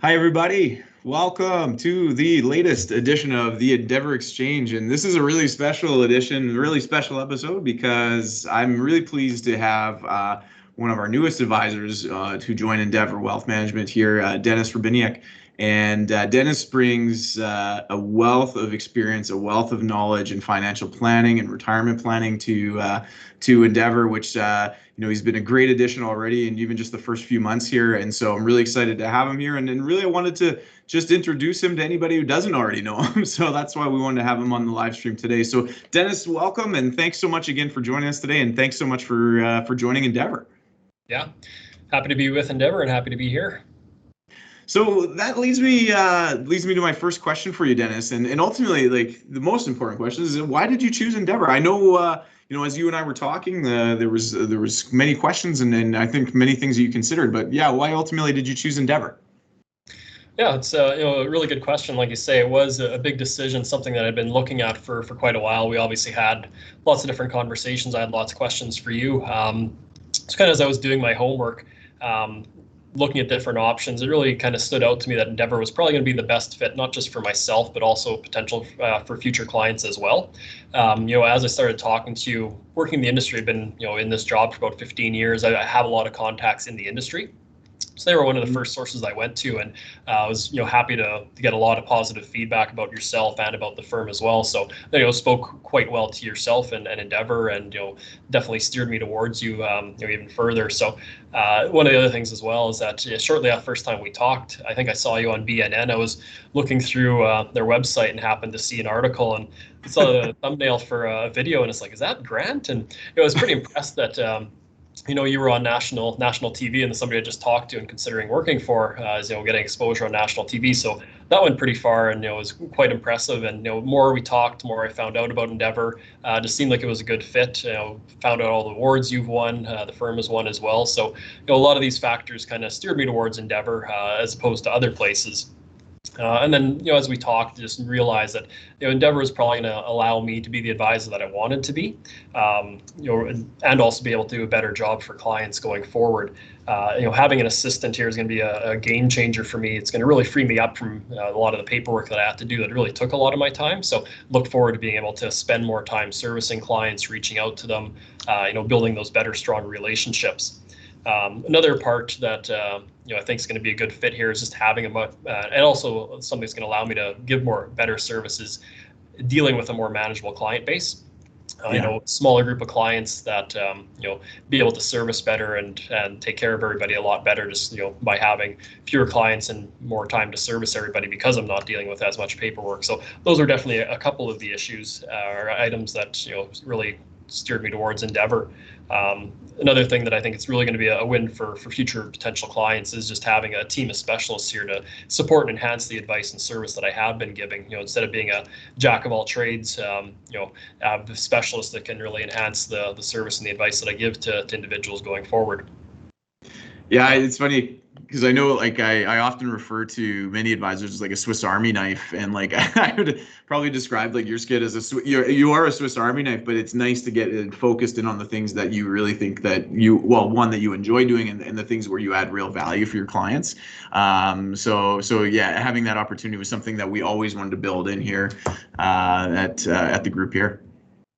Hi, everybody. Welcome to the latest edition of the Endeavour Exchange. And this is a really special edition, really special episode because I'm really pleased to have one of our newest advisors to join Endeavour Wealth Management here, Dennis Rubeniuk. And Dennis brings a wealth of experience, a wealth of knowledge in financial planning and retirement planning to Endeavour, which he's been a great addition already, and even just the first few months here. And so I'm really excited to have him here. And really, I wanted to just introduce him to anybody who doesn't already know him. So that's why we wanted to have him on the live stream today. So Dennis, welcome, and thanks so much again for joining us today. And thanks so much for joining Endeavour. Yeah, happy to be with Endeavour and happy to be here. So that leads me to my first question for you, Dennis, and ultimately, like, the most important question is, why did you choose Endeavour? I know, as you and I were talking, there was many questions and I think many things that you considered, but yeah, why ultimately did you choose Endeavour? Yeah, it's a really good question. Like you say, it was a big decision, something that I'd been looking at for quite a while. We obviously had lots of different conversations. I had lots of questions for you. It's kind of as I was doing my homework. Looking at different options, it really kind of stood out to me that Endeavour was probably going to be the best fit, not just for myself, but also potential for future clients as well. As I started talking to you, working in the industry, I've been, in this job for about 15 years. I have a lot of contacts in the industry. So they were one of the first sources I went to, and I was happy to get a lot of positive feedback about yourself and about the firm as well. So spoke quite well to yourself and Endeavour, and definitely steered me towards you even further. So one of the other things as well is that shortly after the first time we talked, I think I saw you on BNN. I was looking through their website and happened to see an article and saw the thumbnail for a video, and it's like, is that Grant? And I was pretty impressed that you were on national TV, and somebody I just talked to and considering working for is getting exposure on national TV. So that went pretty far, and it was quite impressive. And more we talked, more I found out about Endeavour. Just seemed like it was a good fit. Found out all the awards you've won, the firm has won as well. So a lot of these factors kind of steered me towards Endeavour as opposed to other places. And then, as we talked, just realized that, Endeavour is probably going to allow me to be the advisor that I wanted to be, and also be able to do a better job for clients going forward. Having an assistant here is going to be a game changer for me. It's going to really free me up from a lot of the paperwork that I have to do that really took a lot of my time. So look forward to being able to spend more time servicing clients, reaching out to them, building those better, strong relationships. Another part that I think is going to be a good fit here is just having and also something that's going to allow me to give better services, dealing with a more manageable client base. Smaller group of clients that be able to service better and take care of everybody a lot better, just by having fewer clients and more time to service everybody, because I'm not dealing with as much paperwork. So those are definitely a couple of the issues or items that really steered me towards Endeavour. Another thing that I think it's really going to be a win for future potential clients is just having a team of specialists here to support and enhance the advice and service that I have been giving. Instead of being a jack of all trades, have the specialists that can really enhance the service and the advice that I give to individuals going forward. Yeah, it's funny because I know, like, I often refer to many advisors as like a Swiss Army knife, and like I would probably describe like your skid as you are a Swiss Army knife, but it's nice to get focused in on the things that you really think that that you enjoy doing, and the things where you add real value for your clients. So yeah, having that opportunity was something that we always wanted to build in here at the group here.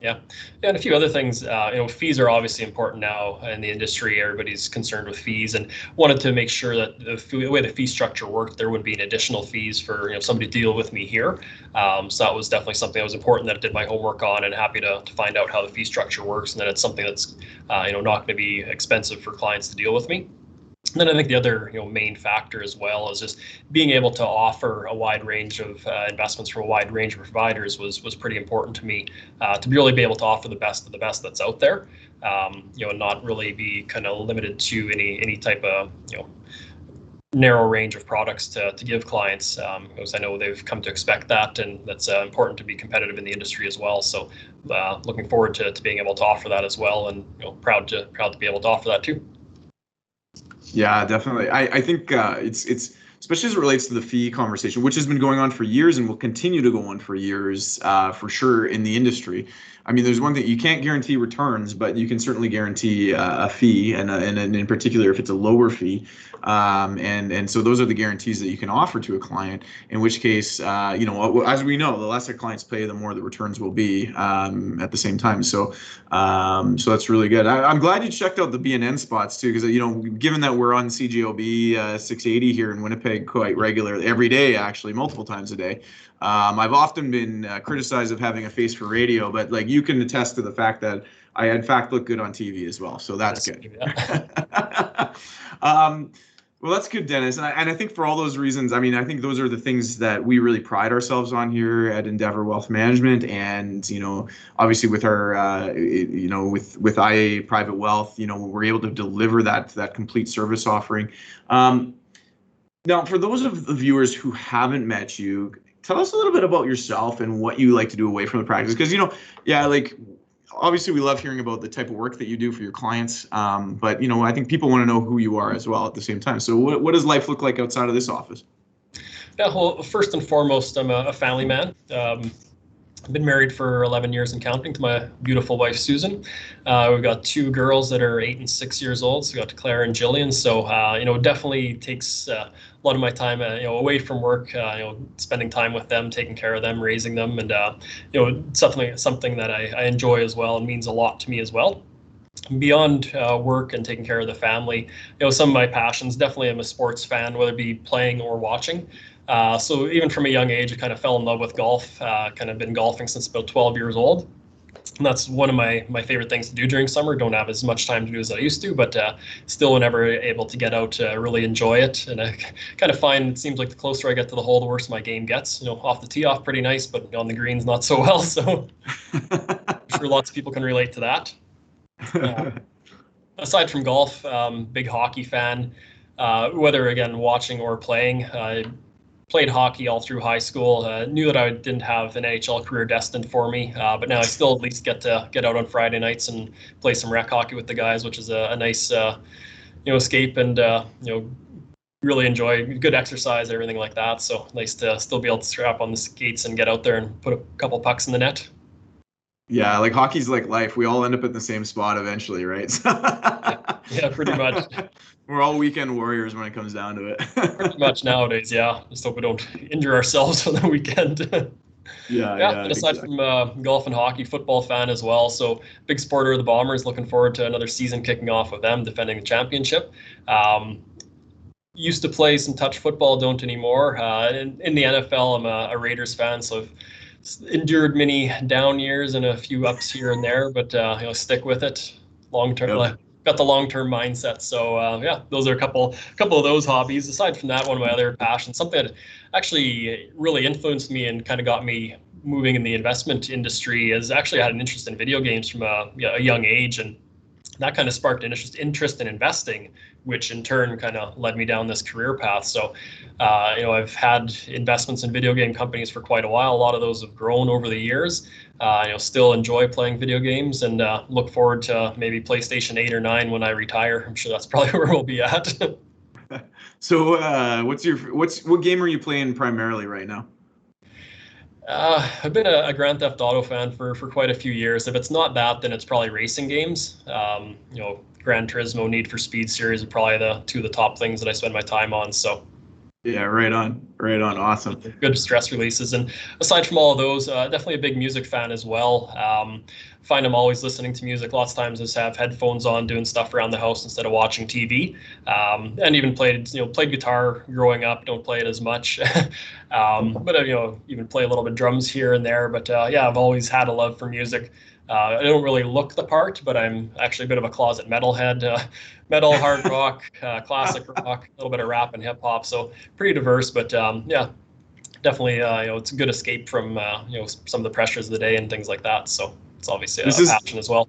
Yeah, and a few other things. Fees are obviously important now in the industry. Everybody's concerned with fees, and wanted to make sure that the way the fee structure worked, there wouldn't be an additional fees for somebody to deal with me here. So that was definitely something that was important that I did my homework on, and happy to find out how the fee structure works, and then it's something that's not going to be expensive for clients to deal with me. And then I think the other main factor as well is just being able to offer a wide range of investments from a wide range of providers was pretty important to me, to really be able to offer the best of the best that's out there, and not really be kind of limited to any type of narrow range of products to give clients, because I know they've come to expect that, and that's important to be competitive in the industry as well. So looking forward to being able to offer that as well, and proud to be able to offer that too. Yeah, definitely. I think it's especially as it relates to the fee conversation, which has been going on for years and will continue to go on for years, for sure, in the industry. I mean, there's one thing, you can't guarantee returns, but you can certainly guarantee a fee, and in particular, if it's a lower fee. And so those are the guarantees that you can offer to a client, in which case, as we know, the less our clients pay, the more the returns will be at the same time. So that's really good. I'm glad you checked out the BNN spots too, because given that we're on CJOB 680 here in Winnipeg quite regularly, every day actually, multiple times a day. I've often been criticized of having a face for radio, but like you can attest to the fact that I in fact look good on TV as well. So that's good. Yeah. Well, that's good, Dennis. And I think for all those reasons, I mean, I think those are the things that we really pride ourselves on here at Endeavour Wealth Management. And, obviously with our, with IA Private Wealth, we're able to deliver that complete service offering. Now, for those of the viewers who haven't met you, tell us a little bit about yourself and what you like to do away from the practice. Because, obviously we love hearing about the type of work that you do for your clients. But, I think people want to know who you are as well at the same time. So what does life look like outside of this office? Yeah, well, first and foremost, I'm a family man. I've been married for 11 years and counting to my beautiful wife, Susan. We've got 2 girls that are 8 and 6 years old. So we got Claire and Jillian. So, definitely takes a lot of my time, away from work, spending time with them, taking care of them, raising them. And, something that I enjoy as well and means a lot to me as well. Beyond work and taking care of the family, some of my passions, definitely I'm a sports fan, whether it be playing or watching. So even from a young age, I kind of fell in love with golf, kind of been golfing since about 12 years old. And that's one of my favorite things to do during summer. Don't have as much time to do as I used to, but still whenever able to get out, really enjoy it. And I kind of find it seems like the closer I get to the hole, the worse my game gets. Off the tee off pretty nice, but on the greens not so well. So I'm sure lots of people can relate to that. Aside from golf, big hockey fan, whether again watching or playing. Played hockey all through high school. Knew that I didn't have an NHL career destined for me, but now I still at least get to get out on Friday nights and play some rec hockey with the guys, which is a nice escape and really enjoy good exercise, everything like that. So nice to still be able to strap on the skates and get out there and put a couple pucks in the net. Yeah, like hockey's like life. We all end up at the same spot eventually, right? Yeah, pretty much. We're all weekend warriors when it comes down to it. Pretty much nowadays, yeah. Just hope we don't injure ourselves on the weekend. Yeah. And aside from golf and hockey, football fan as well. So big supporter of the Bombers. Looking forward to another season kicking off with them, defending the championship. Used to play some touch football, don't anymore. In the NFL, I'm a Raiders fan, so I've endured many down years and a few ups here and there, but stick with it long term. Yep. Got the long-term mindset. So those are a couple of those hobbies. Aside from that, one of my other passions, something that actually really influenced me and kind of got me moving in the investment industry, is actually I had an interest in video games from a young age, and that kind of sparked an interest in investing, which in turn kind of led me down this career path. So, I've had investments in video game companies for quite a while. A lot of those have grown over the years. Still enjoy playing video games and look forward to maybe PlayStation 8 or 9 when I retire. I'm sure that's probably where we'll be at. So, what game are you playing primarily right now? I've been a Grand Theft Auto fan for quite a few years. If it's not that, then it's probably racing games. Gran Turismo, Need for Speed series are probably two of the top things that I spend my time on. So yeah, right on. Awesome. Good stress releases. And aside from all of those, definitely a big music fan as well. Find I'm always listening to music. Lots of times I just have headphones on doing stuff around the house instead of watching TV. And even played guitar growing up. Don't play it as much. But even play a little bit drums here and there. But I've always had a love for music. I don't really look the part, but I'm actually a bit of a closet metalhead. Metal, hard rock, classic rock, a little bit of rap and hip hop. So pretty diverse, but definitely it's a good escape from some of the pressures of the day and things like that. So it's obviously a passion as well.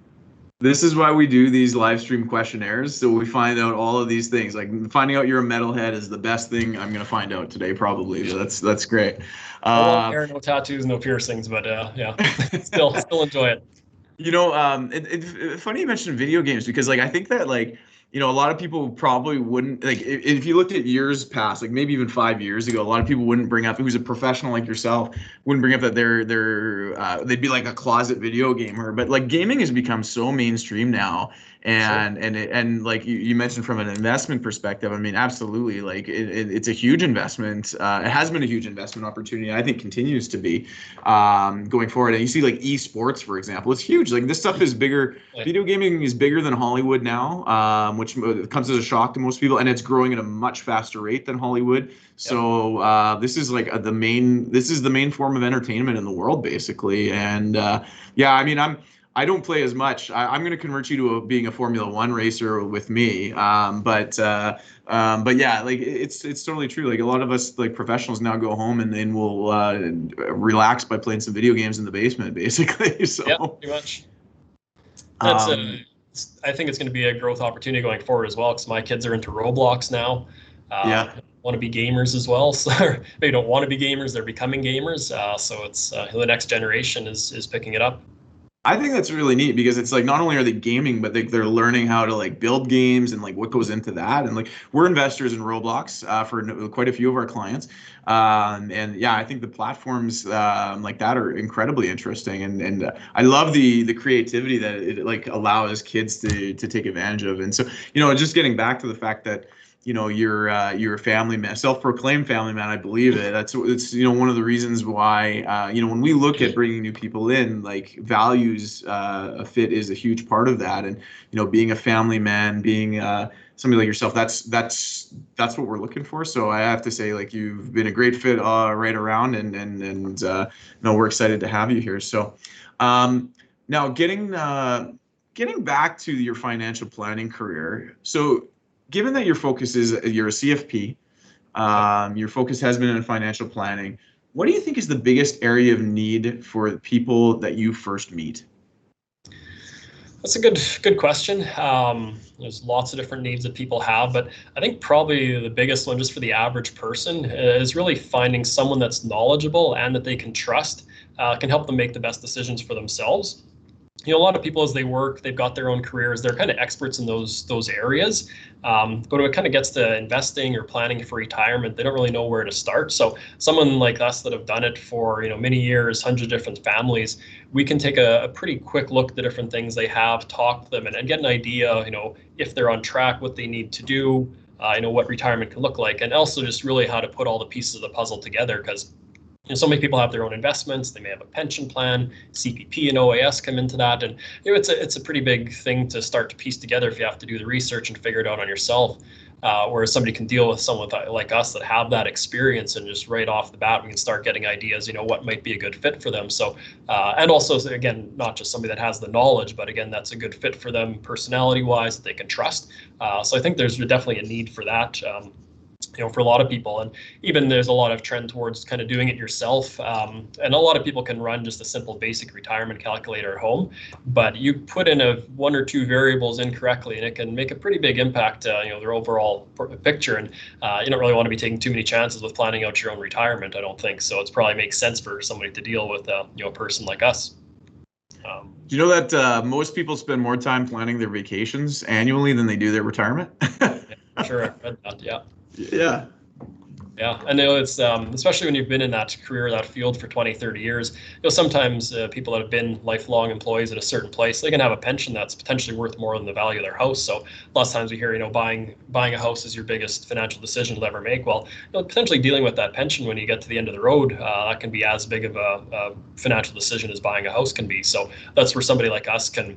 This is why we do these live stream questionnaires, so we find out all of these things. Like finding out you're a metalhead is the best thing I'm going to find out today, probably. That's great. No hair, no tattoos, no piercings, but still enjoy it. It's funny you mentioned video games, because I think that a lot of people probably wouldn't, like, if you looked at years past, like maybe even 5 years ago, a lot of people wouldn't bring up, who's a professional like yourself, wouldn't bring up that they'd be like a closet video gamer. But like gaming has become so mainstream now. Sure. And like you mentioned from an investment perspective, I mean, absolutely, like it's a huge investment. It has been a huge investment opportunity. I think continues to be going forward. And you see like esports, for example, it's huge. Like this stuff is bigger. Yeah. Video gaming is bigger than Hollywood now, which comes as a shock to most people, and it's growing at a much faster rate than Hollywood. Yep. So this is like this is the main form of entertainment in the world, basically. And yeah, I mean, I don't play as much. I'm going to convert you to being a Formula One racer with me. But yeah, like it's totally true. Like a lot of us like professionals now go home and then we'll relax by playing some video games in the basement, basically. So yeah, pretty much. That's um, I think it's going to be a growth opportunity going forward as well, because my kids are into Roblox now. yeah. Want to be gamers as well. So they don't want to be gamers; they're becoming gamers. So it's the next generation is picking it up. I think that's really neat because it's like not only are they gaming, but they're learning how to like build games and like what goes into that. And like we're investors in Roblox for quite a few of our clients. And yeah, I think the platforms like that are incredibly interesting. And I love the creativity that it like allows kids to take advantage of. And so, just getting back to the fact that you're a family man, self-proclaimed family man. I believe it. It's one of the reasons why when we look at bringing new people in, like values a fit is a huge part of that. And being a family man, being somebody like yourself, that's what we're looking for. So I have to say, like, you've been a great fit right around, and we're excited to have you here. So now getting back to your financial planning career. So given that your focus is you're a CFP, your focus has been in financial planning, what do you think is the biggest area of need for people that you first meet? That's a good question. There's lots of different needs that people have, but I think probably the biggest one, just for the average person, is really finding someone that's knowledgeable and that they can trust, can help them make the best decisions for themselves. A lot of people, as they work, they've got their own careers, they're kind of experts in those areas. But when it kind of gets to investing or planning for retirement, they don't really know where to start. So someone like us that have done it for many years, hundreds of different families, we can take a pretty quick look at the different things they have, talk to them, and get an idea, if they're on track, what they need to do, what retirement can look like, and also just really how to put all the pieces of the puzzle together. Because so many people have their own investments. They may have a pension plan, CPP and OAS come into that. And it's a pretty big thing to start to piece together if you have to do the research and figure it out on yourself. Whereas somebody can deal with someone like us that have that experience, and just right off the bat, we can start getting ideas, what might be a good fit for them. So, and also, again, not just somebody that has the knowledge, but again, that's a good fit for them personality wise that they can trust. So I think there's definitely a need for that. For a lot of people, and even there's a lot of trend towards kind of doing it yourself. And a lot of people can run just a simple basic retirement calculator at home, but you put in one or two variables incorrectly and it can make a pretty big impact, their overall picture. And you don't really want to be taking too many chances with planning out your own retirement, I don't think. So it's probably makes sense for somebody to deal with, a person like us. Do you know that most people spend more time planning their vacations annually than they do their retirement? Yeah, sure, I've read that, yeah. Yeah. Yeah, I know it's especially when you've been in that career, that field for 20, 30 years. Sometimes people that have been lifelong employees at a certain place, they can have a pension that's potentially worth more than the value of their house. So lots of times we hear, buying a house is your biggest financial decision you'll ever make. Well, potentially dealing with that pension when you get to the end of the road, that can be as big of a financial decision as buying a house can be. So that's where somebody like us can.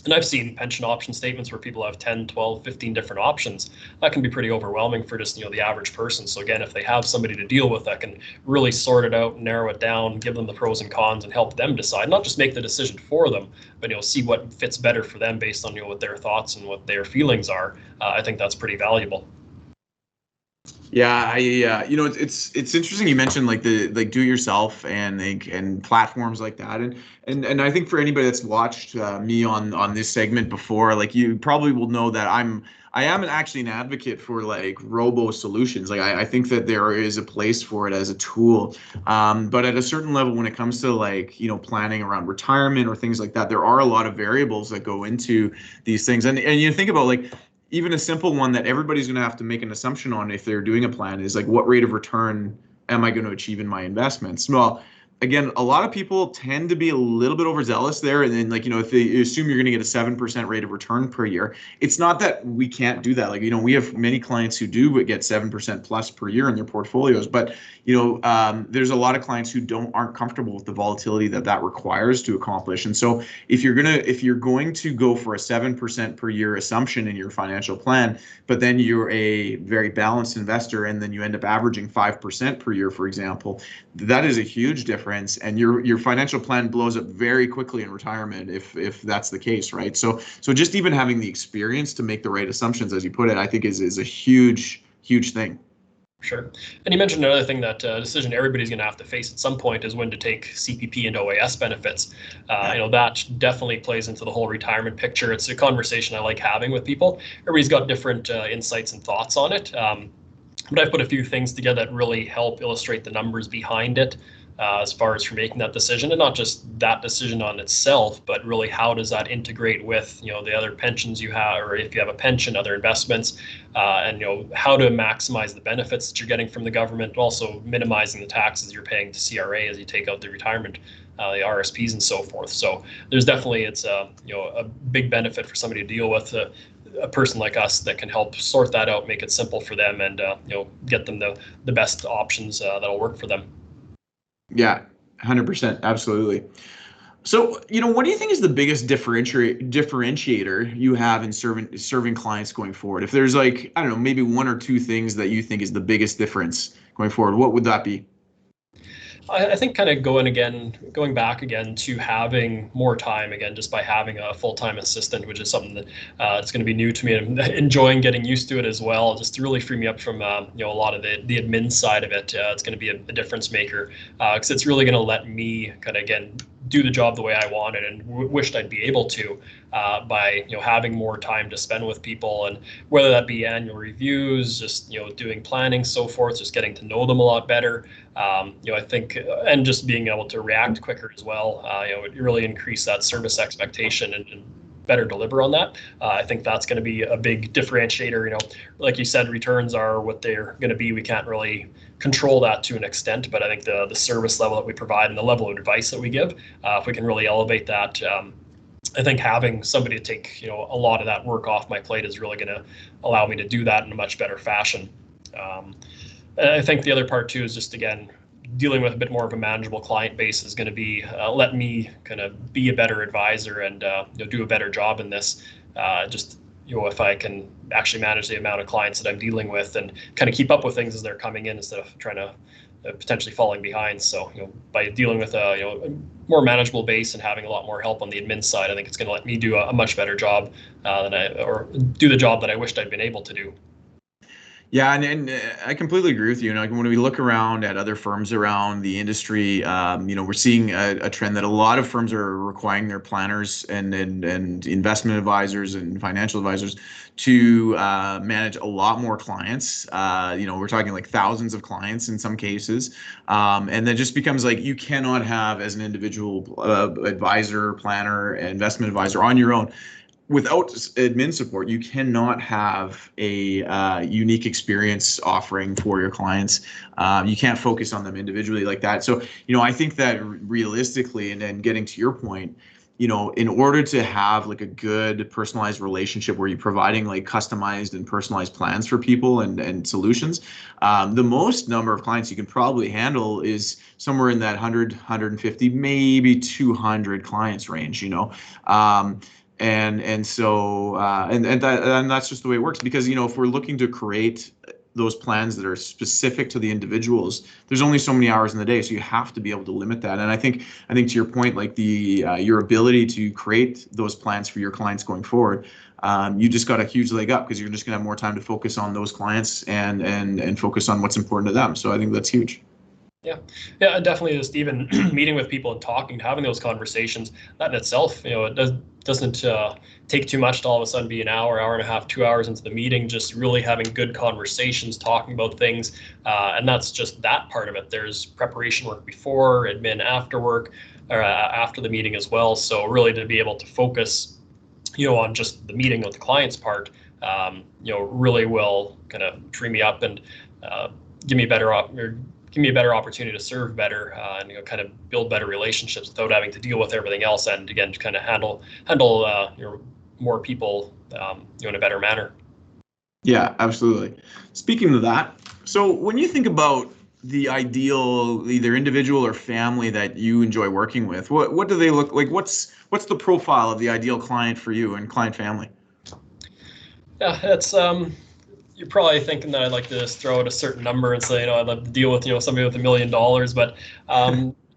And I've seen pension option statements where people have 10, 12, 15 different options. That can be pretty overwhelming for just, the average person. So again, if they have somebody to deal with that can really sort it out, narrow it down, give them the pros and cons, and help them decide, not just make the decision for them, but, see what fits better for them based on, what their thoughts and what their feelings are. I think that's pretty valuable. Yeah, it's interesting you mentioned like the do it yourself and platforms like that, and I think for anybody that's watched me on this segment before, like you probably will know that I am actually an advocate for like robo solutions. Like I think that there is a place for it as a tool, but at a certain level, when it comes to like planning around retirement or things like that, there are a lot of variables that go into these things, and you think about like even a simple one that everybody's going to have to make an assumption on if they're doing a plan is like, what rate of return am I going to achieve in my investments? Well, again, a lot of people tend to be a little bit overzealous there. And then, like, if they assume you're going to get a 7% rate of return per year, it's not that we can't do that. Like, we have many clients who do get 7% plus per year in their portfolios. But, there's a lot of clients who aren't comfortable with the volatility that requires to accomplish. And so if you're going to go for a 7% per year assumption in your financial plan, but then you're a very balanced investor and then you end up averaging 5% per year, for example, that is a huge difference, and your financial plan blows up very quickly in retirement if that's the case, right? So just even having the experience to make the right assumptions, as you put it, I think is a huge thing. Sure. And you mentioned another thing, that decision everybody's going to have to face at some point is when to take CPP and OAS benefits. That definitely plays into the whole retirement picture. It's a conversation I like having with people. Everybody's got different insights and thoughts on it. But I've put a few things together that really help illustrate the numbers behind it, as far as for making that decision, and not just that decision on itself, but really how does that integrate with the other pensions you have, or if you have a pension, other investments, and how to maximize the benefits that you're getting from the government, also minimizing the taxes you're paying to CRA as you take out the retirement, the RSPs and so forth. So there's definitely, it's a big benefit for somebody to deal with. A person like us that can help sort that out, make it simple for them, and get them the best options that'll work for them. Yeah, 100%, absolutely. So, what do you think is the biggest differentiator you have in serving clients going forward? If there's, like, I don't know, maybe one or two things that you think is the biggest difference going forward, what would that be? I think kind of going back again to having more time again, just by having a full-time assistant, which is something that it's going to be new to me, and I'm enjoying getting used to it as well, just to really free me up from a lot of the admin side of it. It's going to be a difference maker, because it's really going to let me kind of, again, do the job the way I wanted and wished I'd be able to, by having more time to spend with people, and whether that be annual reviews, just doing planning, so forth, just getting to know them a lot better. I think, and just being able to react quicker as well. It really increase that service expectation and better deliver on that. I think that's going to be a big differentiator. Like you said, returns are what they're going to be. We can't really control that to an extent, but I think the service level that we provide and the level of advice that we give, if we can really elevate that, I think having somebody to take a lot of that work off my plate is really going to allow me to do that in a much better fashion. And I think the other part too is just, again, dealing with a bit more of a manageable client base is going to be let me kind of be a better advisor and do a better job in this. If I can actually manage the amount of clients that I'm dealing with and kind of keep up with things as they're coming in, instead of trying to potentially falling behind. So by dealing with a more manageable base and having a lot more help on the admin side, I think it's going to let me do a much better job or do the job that I wished I'd been able to do. Yeah, and I completely agree with you. When we look around at other firms around the industry, we're seeing a trend that a lot of firms are requiring their planners and investment advisors and financial advisors to manage a lot more clients. We're talking like thousands of clients in some cases, and then just becomes like you cannot have, as an individual advisor, planner, investment advisor on your own, without admin support, you cannot have a unique experience offering for your clients. You can't focus on them individually like that. So, I think that realistically, and then getting to your point, in order to have like a good personalized relationship where you're providing like customized and personalized plans for people and solutions, the most number of clients you can probably handle is somewhere in that 100, 150, maybe 200 clients range, and so that's just the way it works, because if we're looking to create those plans that are specific to the individuals, there's only so many hours in the day, so you have to be able to limit that. And I think to your point, like your ability to create those plans for your clients going forward, you just got a huge leg up, because you're just gonna have more time to focus on those clients and focus on what's important to them. So I think that's huge. Yeah, definitely. Just even meeting with people and talking, having those conversations, that in itself, it doesn't take too much to all of a sudden be an hour and a half, 2 hours into the meeting, just really having good conversations, talking about things. And that's just that part of it. There's preparation work before, admin after work, or after the meeting as well. So really to be able to focus, on just the meeting with the clients part, really will kind of tree me up and give me a better opportunity to serve better, and kind of build better relationships without having to deal with everything else, and again to kind of handle more people in a better manner. Yeah, absolutely. Speaking of that, so when you think about the ideal either individual or family that you enjoy working with, what do they look like? What's the profile of the ideal client for you and client family? Yeah, it's you're probably thinking that I'd like to just throw out a certain number and say, I'd love to deal with, somebody with $1 million, but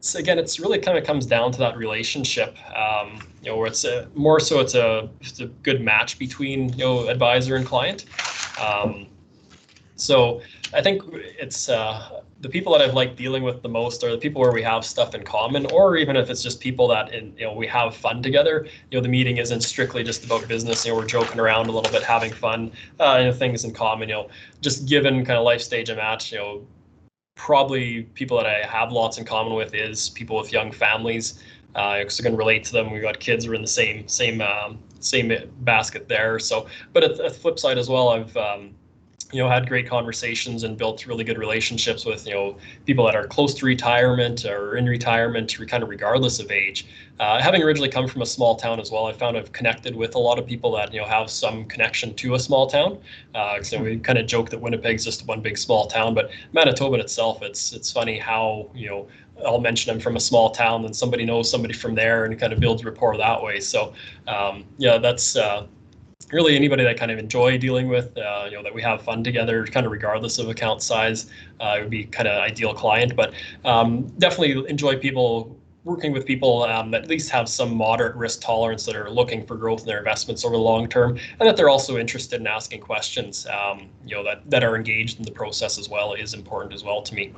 so again, it's really kind of comes down to that relationship, where it's more so it's a good match between, advisor and client. So I think it's the people that I've liked dealing with the most are the people where we have stuff in common, or even if it's just people that we have fun together. The meeting isn't strictly just about business. We're joking around a little bit, having fun, things in common. Just given kind of life stage I'm at, probably people that I have lots in common with is people with young families. Because I can relate to them. We've got kids. We're in the same basket there. So, but at the flip side as well, I've had great conversations and built really good relationships with, people that are close to retirement or in retirement, kind of regardless of age. Having originally come from a small town as well, I found I've connected with a lot of people that, have some connection to a small town. So we kind of joke that Winnipeg's just one big small town, but Manitoba itself, it's funny how, I'll mention I'm from a small town and somebody knows somebody from there and kind of builds rapport that way. So that's really anybody that kind of enjoy dealing with, that we have fun together, kind of regardless of account size, would be kind of ideal client. But definitely enjoy working with people that at least have some moderate risk tolerance, that are looking for growth in their investments over the long term, and that they're also interested in asking questions, that are engaged in the process as well, is important as well to me.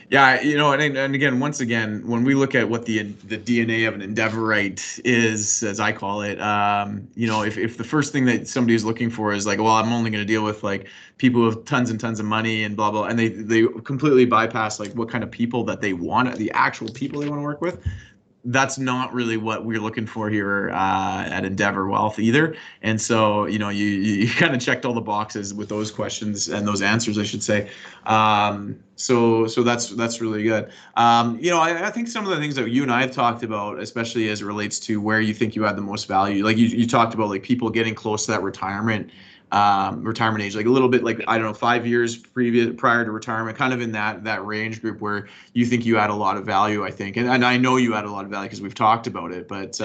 Yeah, and again, once again, when we look at what the DNA of an Endeavorite is, as I call it, if the first thing that somebody is looking for is like, well, I'm only going to deal with like people with tons and tons of money and blah blah, and they completely bypass like what kind of people that they want, the actual people they want to work with. That's not really what we're looking for here at Endeavour Wealth either. And so, you kind of checked all the boxes with those questions and those answers, I should say. So that's really good. I think some of the things that you and I have talked about, especially as it relates to where you think you add the most value, like you talked about like people getting close to that retirement age, like a little bit like, I don't know, 5 years prior to retirement, kind of in that range group where you think you add a lot of value, I think. And I know you add a lot of value because we've talked about it, but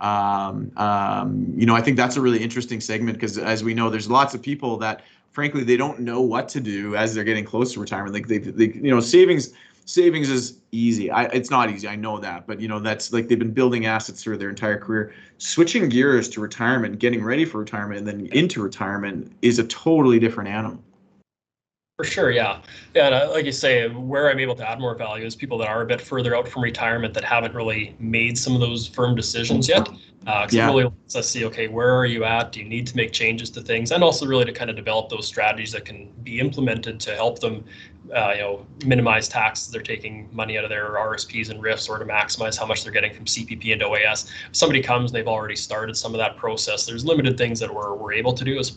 I think that's a really interesting segment because as we know, there's lots of people that frankly, they don't know what to do as they're getting close to retirement. Like they savings is easy. It's not easy. I know that, but that's like they've been building assets through their entire career. Switching gears to retirement, getting ready for retirement, and then into retirement is a totally different animal. For sure, yeah. And like you say, where I'm able to add more value is people that are a bit further out from retirement that haven't really made some of those firm decisions yet. It really lets us see, okay, where are you at? Do you need to make changes to things? And also really to kind of develop those strategies that can be implemented to help them, minimize taxes. They're taking money out of their RSPs and RIFs, or to maximize how much they're getting from CPP and OAS. If somebody comes, they've already started some of that process. There's limited things that we're able to do as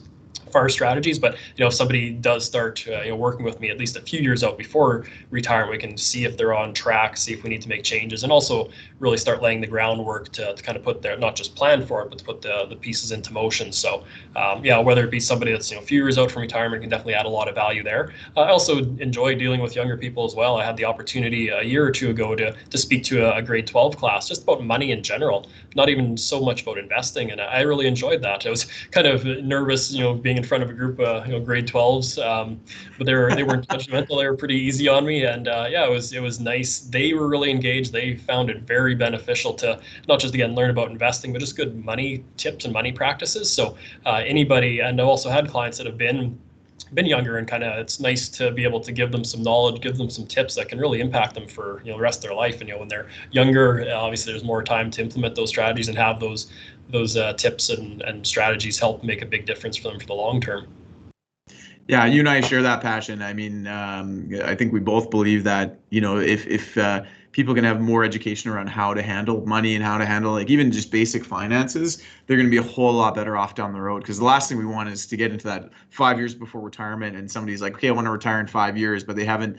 far as strategies, but if somebody does start working with me at least a few years out before retirement, we can see if they're on track, see if we need to make changes, and also really start laying the groundwork to kind of put their, not just plan for it, but to put the pieces into motion. So whether it be somebody that's a few years out from retirement, can definitely add a lot of value there. I also enjoy dealing with younger people as well. I had the opportunity a year or two ago to speak to a grade 12 class just about money in general, not even so much about investing, and I really enjoyed that. I was kind of nervous, being in front of a group of grade 12s, but they weren't judgmental. They were pretty easy on me, and it was nice. They were really engaged. They found it very beneficial to not just again learn about investing, but just good money tips and money practices. So anybody, and I've also had clients that have been younger, and kind of it's nice to be able to give them some knowledge, give them some tips that can really impact them for the rest of their life. And when they're younger, obviously there's more time to implement those strategies and have those tips and strategies help make a big difference for them for the long term. Yeah, you and I share that passion. I mean, I think we both believe that if people can have more education around how to handle money and how to handle like even just basic finances, they're going to be a whole lot better off down the road. Because the last thing we want is to get into that 5 years before retirement and somebody's like, okay, I want to retire in 5 years, but they haven't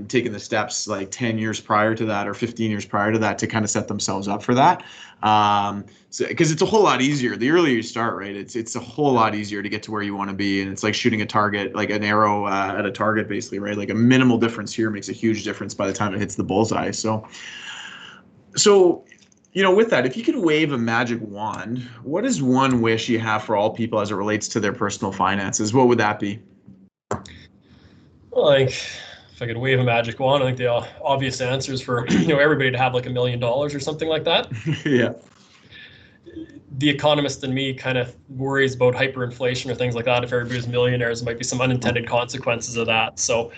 taken the steps like 10 years prior to that or 15 years prior to that to kind of set themselves up for that. So because it's a whole lot easier the earlier you start, right? It's a whole lot easier to get to where you want to be, and it's like shooting a target, like an arrow at a target, basically, right? Like a minimal difference here makes a huge difference by the time it hits the bullseye. So with that, if you could wave a magic wand, what is one wish you have for all people as it relates to their personal finances? What would that be? Well, like if I could wave a magic wand, I think the obvious answer is for everybody to have like $1 million or something like that. Yeah. The economist in me kind of worries about hyperinflation or things like that. If everybody's millionaires, there might be some unintended consequences of that. So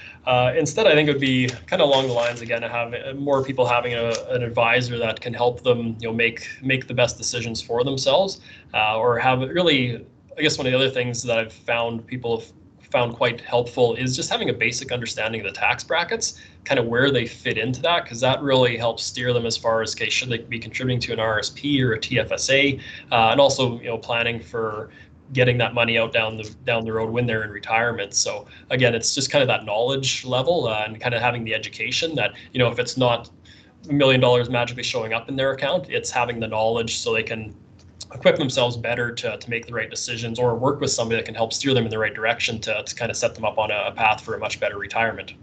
instead, I think it would be kind of along the lines again of having more people having an advisor that can help them, make the best decisions for themselves, or have really. I guess one of the other things that I've found people have found quite helpful is just having a basic understanding of the tax brackets, kind of where they fit into that, because that really helps steer them as far as, okay, should they be contributing to an RSP or a TFSA, and also planning for getting that money out down the road when they're in retirement. So again, it's just kind of that knowledge level and kind of having the education that if it's not $1 million magically showing up in their account, it's having the knowledge so they can equip themselves better to make the right decisions, or work with somebody that can help steer them in the right direction to kind of set them up on a path for a much better retirement.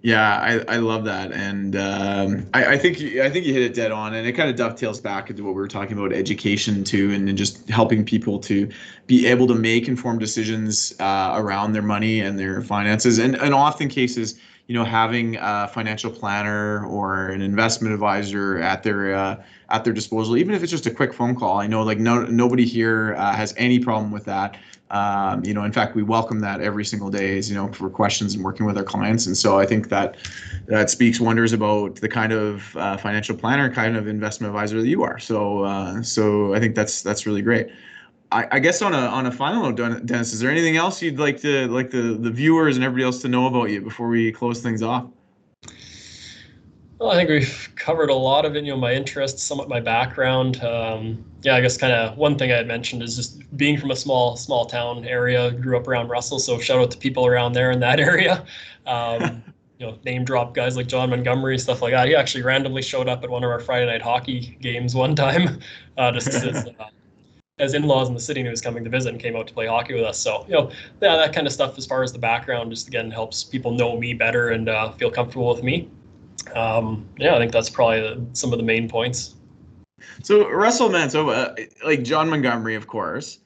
Yeah, I love that, and I think you hit it dead on, and it kind of dovetails back into what we were talking about education too, and just helping people to be able to make informed decisions around their money and their finances, and often cases, having a financial planner or an investment advisor at their disposal, even if it's just a quick phone call. I know like nobody here has any problem with that. In fact, we welcome that every single day, for questions and working with our clients. And so I think that speaks wonders about the kind of financial planner, kind of investment advisor that you are. So I think that's really great. I guess on a final note, Dennis, is there anything else you'd like the viewers and everybody else to know about you before we close things off? Well, I think we've covered a lot of it, my interests, somewhat my background. I guess kind of one thing I had mentioned is just being from a small town area, grew up around Russell. So shout out to people around there in that area. Name drop guys like John Montgomery, stuff like that. He actually randomly showed up at one of our Friday night hockey games one time, just as in-laws in the city, and he was coming to visit and came out to play hockey with us. So, that kind of stuff as far as the background just, again, helps people know me better and feel comfortable with me. I think that's probably some of the main points. So Russell Manitoba, like John Montgomery, of course,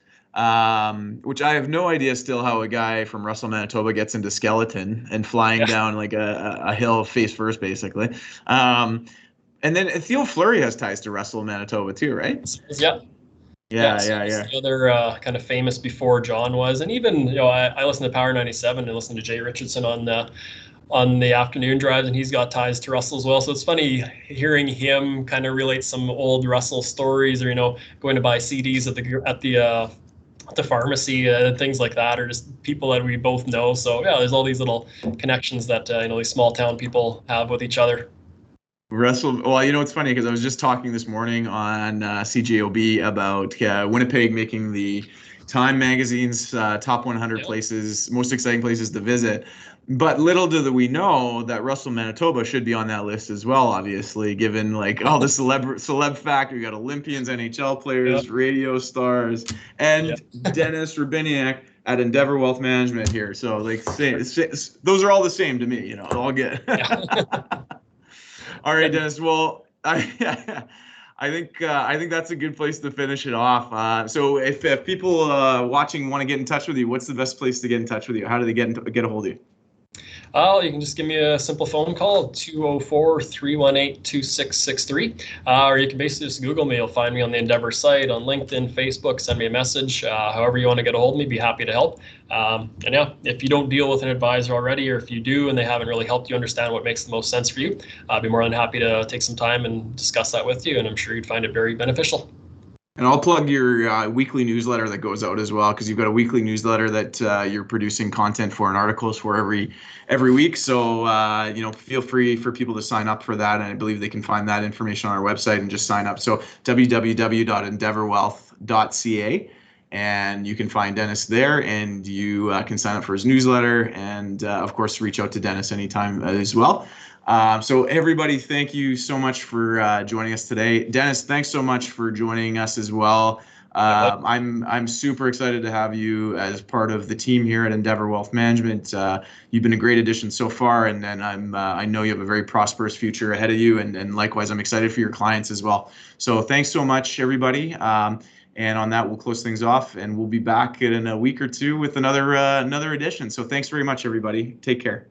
which I have no idea still how a guy from Russell, Manitoba gets into skeleton and flying down like a hill face first, basically. And then Theo Fleury has ties to Russell, Manitoba too, right? Yeah. Yeah. The other kind of famous before John was, and even I listened to Power 97 and listened to Jay Richardson on the afternoon drives, and he's got ties to Russell as well. So it's funny hearing him kind of relate some old Russell stories, or going to buy CDs at the pharmacy, things like that, or just people that we both know. So there's all these little connections that these small town people have with each other. Russell, well, it's funny because I was just talking this morning on CJOB about Winnipeg making the Time Magazine's top 100 places, most exciting places to visit. But little do we know that Russell, Manitoba should be on that list as well, obviously, given like all the celeb factor. You got Olympians, NHL players, radio stars, and Dennis Rubeniuk at Endeavour Wealth Management here. So like, those are all the same to me, all good. All right, Dennis. Well, I think that's a good place to finish it off. So if people watching want to get in touch with you, what's the best place to get in touch with you? How do they get a hold of you? You can just give me a simple phone call, 204-318-2663, or you can basically just Google me. You'll find me on the Endeavour site, on LinkedIn, Facebook, send me a message. However you want to get a hold of me, be happy to help. If you don't deal with an advisor already, or if you do and they haven't really helped you understand what makes the most sense for you, I'd be more than happy to take some time and discuss that with you, and I'm sure you'd find it very beneficial. And I'll plug your weekly newsletter that goes out as well, because you've got a weekly newsletter that you're producing content for and articles for every week. So feel free for people to sign up for that, and I believe they can find that information on our website and just sign up. So www.endeavourwealth.ca, and you can find Dennis there, and you can sign up for his newsletter, and of course reach out to Dennis anytime as well. So everybody, thank you so much for joining us today. Dennis, thanks so much for joining us as well. I'm super excited to have you as part of the team here at Endeavour Wealth Management. You've been a great addition so far, and I know you have a very prosperous future ahead of you, and likewise, I'm excited for your clients as well. So thanks so much, everybody. And on that, we'll close things off, and we'll be back in a week or two with another edition. So thanks very much, everybody. Take care.